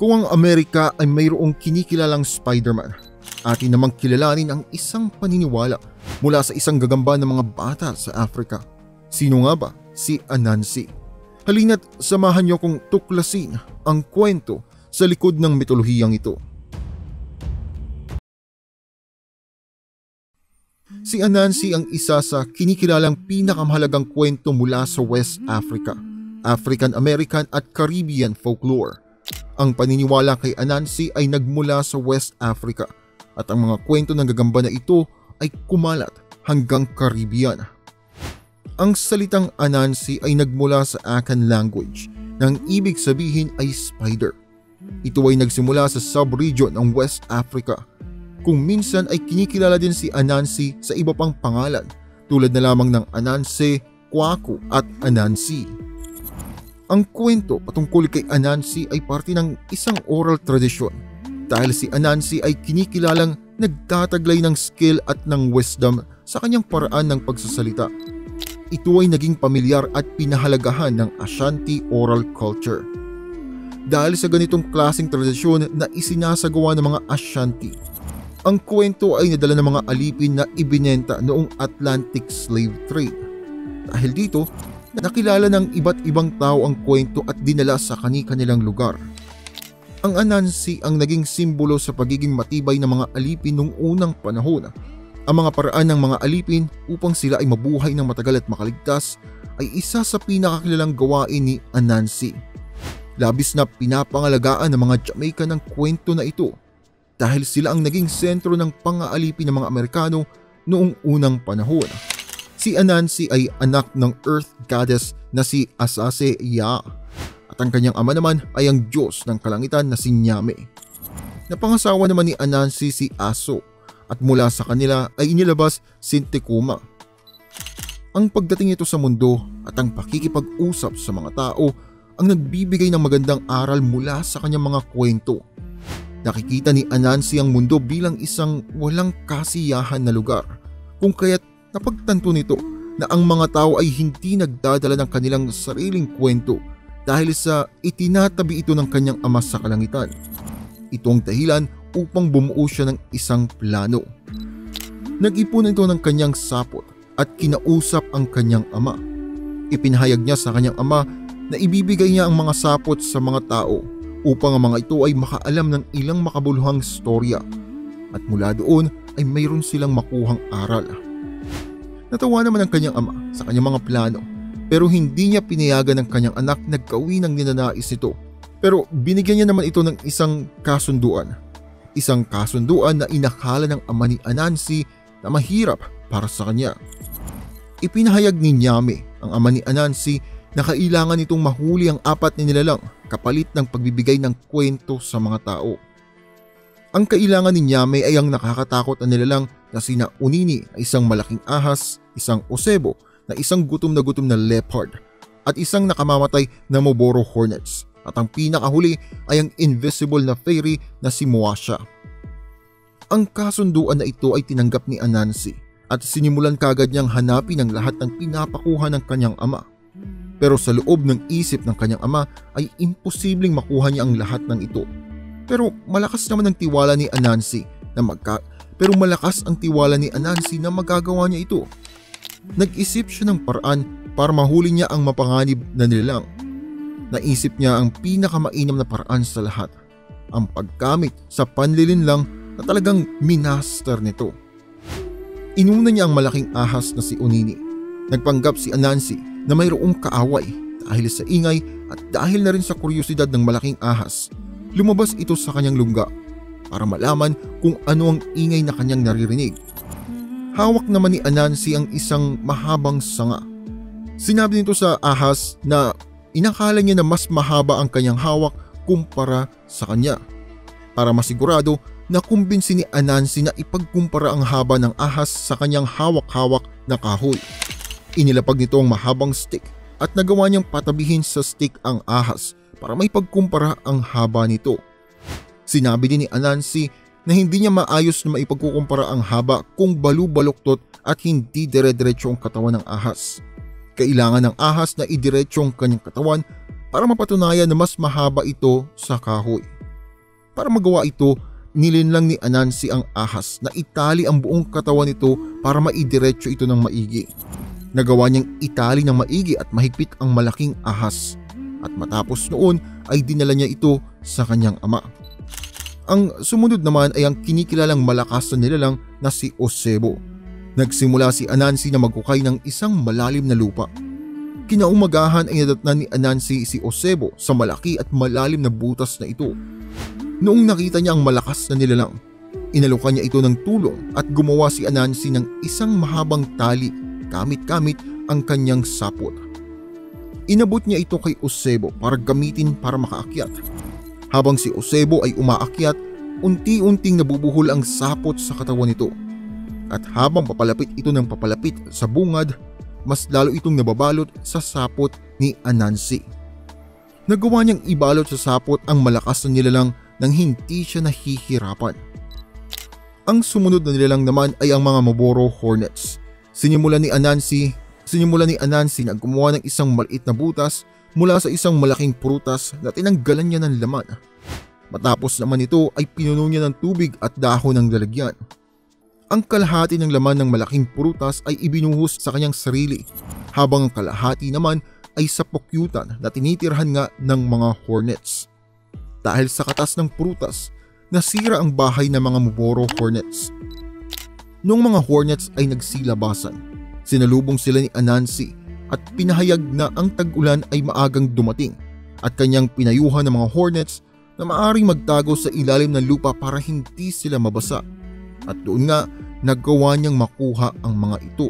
Kung ang Amerika ay mayroong kinikilalang Spider-Man, atin namang kilalanin ang isang paniniwala mula sa isang gagamba ng mga bata sa Africa. Sino nga ba si Anansi? Halina't samahan niyo kong tuklasin ang kwento sa likod ng mitolohiyang ito. Si Anansi ang isa sa kinikilalang pinakamahalagang kwento mula sa West Africa, African American at Caribbean folklore. Ang paniniwala kay Anansi ay nagmula sa West Africa at ang mga kwento ng gagamba na ito ay kumalat hanggang Caribbean. Ang salitang Anansi ay nagmula sa Akan language na ang ibig sabihin ay spider. Ito ay nagsimula sa sub-region ng West Africa, kung minsan ay kinikilala din si Anansi sa iba pang pangalan tulad na lamang ng Ananse, Kwaku at Anansi. Ang kwento patungkol kay Anansi ay parte ng isang oral tradisyon dahil si Anansi ay kinikilalang nagtataglay ng skill at ng wisdom sa kanyang paraan ng pagsasalita. Ito ay naging pamilyar at pinahalagahan ng Ashanti oral culture. Dahil sa ganitong klaseng tradisyon na isinasagawa ng mga Ashanti, ang kwento ay nadala ng mga alipin na ibinenta noong Atlantic slave trade. Dahil dito, nakilala ng iba't ibang tao ang kwento at dinala sa kani-kanilang lugar. Ang Anansi ang naging simbolo sa pagiging matibay ng mga alipin noong unang panahon. Ang mga paraan ng mga alipin upang sila ay mabuhay ng matagal at makaligtas ay isa sa pinakakilalang gawain ni Anansi. Labis na pinapangalagaan ng mga Jamaican ng kwento na ito dahil sila ang naging sentro ng pang-aalipin ng mga Amerikano noong unang panahon. Si Anansi ay anak ng earth goddess na si Asase Ya at ang kanyang ama naman ay ang Diyos ng kalangitan na si Nyame. Napangasawa naman ni Anansi si Aso at mula sa kanila ay inilabas si Tekuma. Ang pagdating ito sa mundo at ang pakikipag-usap sa mga tao ang nagbibigay ng magandang aral mula sa kanyang mga kwento. Nakikita ni Anansi ang mundo bilang isang walang kasiyahan na lugar, kung kaya't napagtanto nito na ang mga tao ay hindi nagdadala ng kanilang sariling kwento dahil sa itinatabi ito ng kanyang ama sa kalangitan. Ito ang dahilan upang bumuo siya ng isang plano. Nag-ipon ito ng kanyang sapot at kinausap ang kanyang ama. Ipinahayag niya sa kanyang ama na ibibigay niya ang mga sapot sa mga tao upang ang mga ito ay makaalam ng ilang makabuluhang storya at mula doon ay mayroon silang makuhang aral. Natawa naman ang kanyang ama sa kanyang mga plano pero hindi niya pinayagan ng kanyang anak na gawin ang ninanais nito. Pero binigyan niya naman ito ng isang kasunduan. Isang kasunduan na inakala ng ama ni Anansi na mahirap para sa kanya. Ipinahayag ni Nyame, ang ama ni Anansi, na kailangan nitong mahuli ang 4 na nilalang kapalit ng pagbibigay ng kwento sa mga tao. Ang kailangan ni Nyame ay ang nakakatakot na nilalang na sina Unini na isang malaking ahas, isang osebo na isang gutom na leopard at isang nakamamatay na Moboro hornets at ang pinakahuli ay ang invisible na fairy na si Moasha. Ang kasunduan na ito ay tinanggap ni Anansi at sinimulan kagad niyang hanapin ang lahat ng pinapakuha ng kanyang ama. Pero sa loob ng isip ng kanyang ama ay imposibleng makuha niya ang lahat ng ito. Pero malakas naman ang tiwala ni Anansi na magagawa niya ito. Nag-isip siya ng paraan para mahuli niya ang mapanganib na nilalang. Naisip niya ang pinakamainam na paraan sa lahat, ang paggamit sa panlilinlang na talagang minaster nito. Inuna niya ang malaking ahas na si Unini. Nagpanggap si Anansi na mayroong kaaway dahil sa ingay at dahil na rin sa kuryosidad ng malaking ahas. Lumabas ito sa kanyang lungga para malaman kung ano ang ingay na kanyang naririnig. Hawak naman ni Anansi ang isang mahabang sanga. Sinabi nito sa ahas na inakala niya na mas mahaba ang kanyang hawak kumpara sa kanya. Para masigurado, nakumbinsi ni Anansi na ipagkumpara ang haba ng ahas sa kanyang hawak-hawak na kahoy. Inilapag nito ang mahabang stick at nagawa niyang patabihin sa stick ang ahas para may pagkumpara ang haba nito. Sinabi din ni Anansi na hindi niya maayos na maipagkukumpara ang haba kung balu-baluktot at hindi dire-diretso ang katawan ng ahas. Kailangan ng ahas na idiretso ang kanyang katawan para mapatunayan na mas mahaba ito sa kahoy. Para magawa ito, nilinlang ni Anansi ang ahas na itali ang buong katawan nito para maidiretso ito ng maigi. Nagawa niyang itali ng maigi at mahigpit ang malaking ahas. At matapos noon ay dinala niya ito sa kanyang ama. Ang sumunod naman ay ang kinikilalang malakas na nilalang na si Osebo. Nagsimula si Anansi na maghukay ng isang malalim na lupa. Kinaumagahan ay nadatnan ni Anansi si Osebo sa malaki at malalim na butas na ito. Noong nakita niya ang malakas na nilalang, inalukan niya ito ng tulong at gumawa si Anansi ng isang mahabang tali gamit ang kanyang sapot. Inabot niya ito kay Osebo para gamitin para makaakyat. Habang si Osebo ay umaakyat, unti-unting nabubuhol ang sapot sa katawan nito. At habang papalapit ito ng papalapit sa bungad, mas lalo itong nababalot sa sapot ni Anansi. Nagawa niyang ibalot sa sapot ang malakas na nilalang nang hindi siya nahihirapan. Ang sumunod na nilalang naman ay ang mga Moboro Hornets. Sinimulan ni Anansi na gumawa ng isang maliit na butas mula sa isang malaking prutas na tinanggalan niya ng laman. Matapos naman ito ay pinuno niya ng tubig at dahon ng lalagyan. Ang kalahati ng laman ng malaking prutas ay ibinuhos sa kanyang sarili, habang ang kalahati naman ay sa pukyutan na tinitirhan nga ng mga hornets. Dahil sa katas ng prutas, nasira ang bahay ng mga Moboro Hornets. Noong mga Hornets ay nagsilabasan, sinalubong sila ni Anansi at pinahayag na ang tag-ulan ay maagang dumating at kanyang pinayuhan ng mga Hornets na maaring magtago sa ilalim ng lupa para hindi sila mabasa. At doon nga nagawa niyang makuha ang mga ito.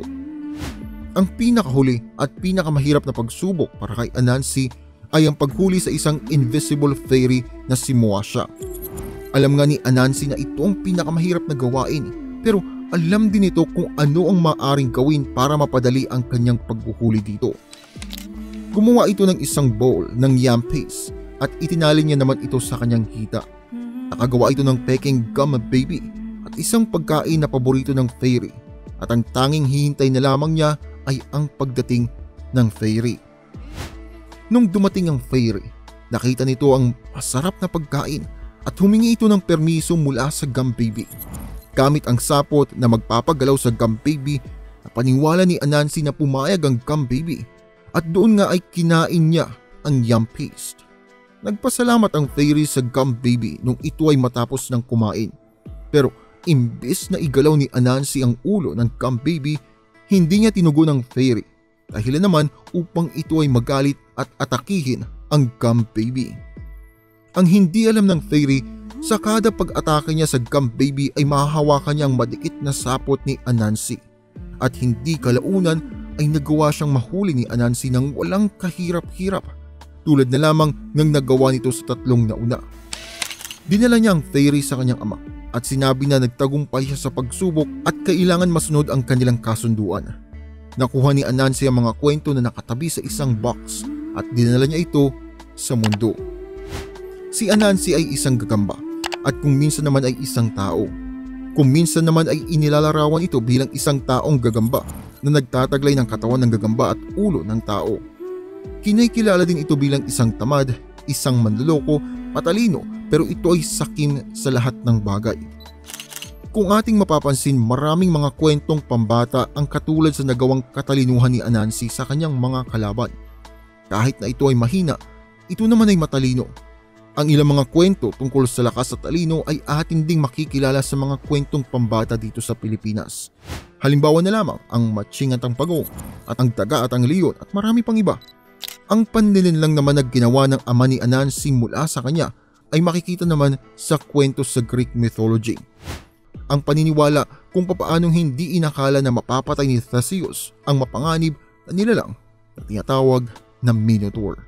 Ang pinakahuli at pinakamahirap na pagsubok para kay Anansi ay ang paghuli sa isang invisible fairy na si Moasha. Alam nga ni Anansi na ito ang pinakamahirap na gawain, pero alam din ito kung ano ang maaaring gawin para mapadali ang kanyang paghuhuli dito. Gumawa ito ng isang bowl ng yam paste at itinali niya naman ito sa kanyang hita. Nakagawa ito ng peking gum baby at isang pagkain na paborito ng fairy, at ang tanging hihintay na lamang niya ay ang pagdating ng fairy. Nung dumating ang fairy, nakita nito ang masarap na pagkain at humingi ito ng permiso mula sa gum baby. Gamit ang sapot na magpapagalaw sa gum baby, napaniwala ni Anansi na pumayag ang gum baby at doon nga ay kinain niya ang yam paste. Nagpasalamat ang fairy sa gum baby nung ito ay matapos ng kumain. Pero imbis na igalaw ni Anansi ang ulo ng gum baby, hindi niya tinugon ang fairy. Dahilan naman upang ito ay magalit at atakihin ang gum baby. Ang hindi alam ng fairy, sa kada pag-atake niya sa gum baby ay mahahawakan niya ang madikit na sapot ni Anansi. At hindi kalaunan ay nagawa siyang mahuli ni Anansi ng walang kahirap-hirap, tulad na lamang ng nagawa nito sa tatlong nauna. Dinala niya ang fairy sa kanyang ama at sinabi na nagtagumpay siya sa pagsubok at kailangan masunod ang kanilang kasunduan. Nakuha ni Anansi ang mga kwento na nakatabi sa isang box at dinala niya ito sa mundo. Si Anansi ay isang gagamba at kung minsan naman ay isang tao. Kung minsan naman ay inilalarawan ito bilang isang taong gagamba na nagtataglay ng katawan ng gagamba at ulo ng tao. Kinikilala din ito bilang isang tamad, isang manloloko, matalino, pero ito ay sakim sa lahat ng bagay. Kung ating mapapansin, maraming mga kwentong pambata ang katulad sa nagawang katalinuhan ni Anansi sa kanyang mga kalaban. Kahit na ito ay mahina, ito naman ay matalino. Ang ilang mga kwento tungkol sa lakas at talino ay atin ding makikilala sa mga kwentong pambata dito sa Pilipinas. Halimbawa na lamang ang Matching at ang Pagong at ang Daga at ang Leon at marami pang iba. Ang panlilinlang naman na ginawa ng ama ni Anansi mula sa kanya ay makikita naman sa kwento sa Greek mythology. Ang paniniwala kung papaanong hindi inakala na mapapatay ni Theseus ang mapanganib na nilalang na tinatawag na Minotaur.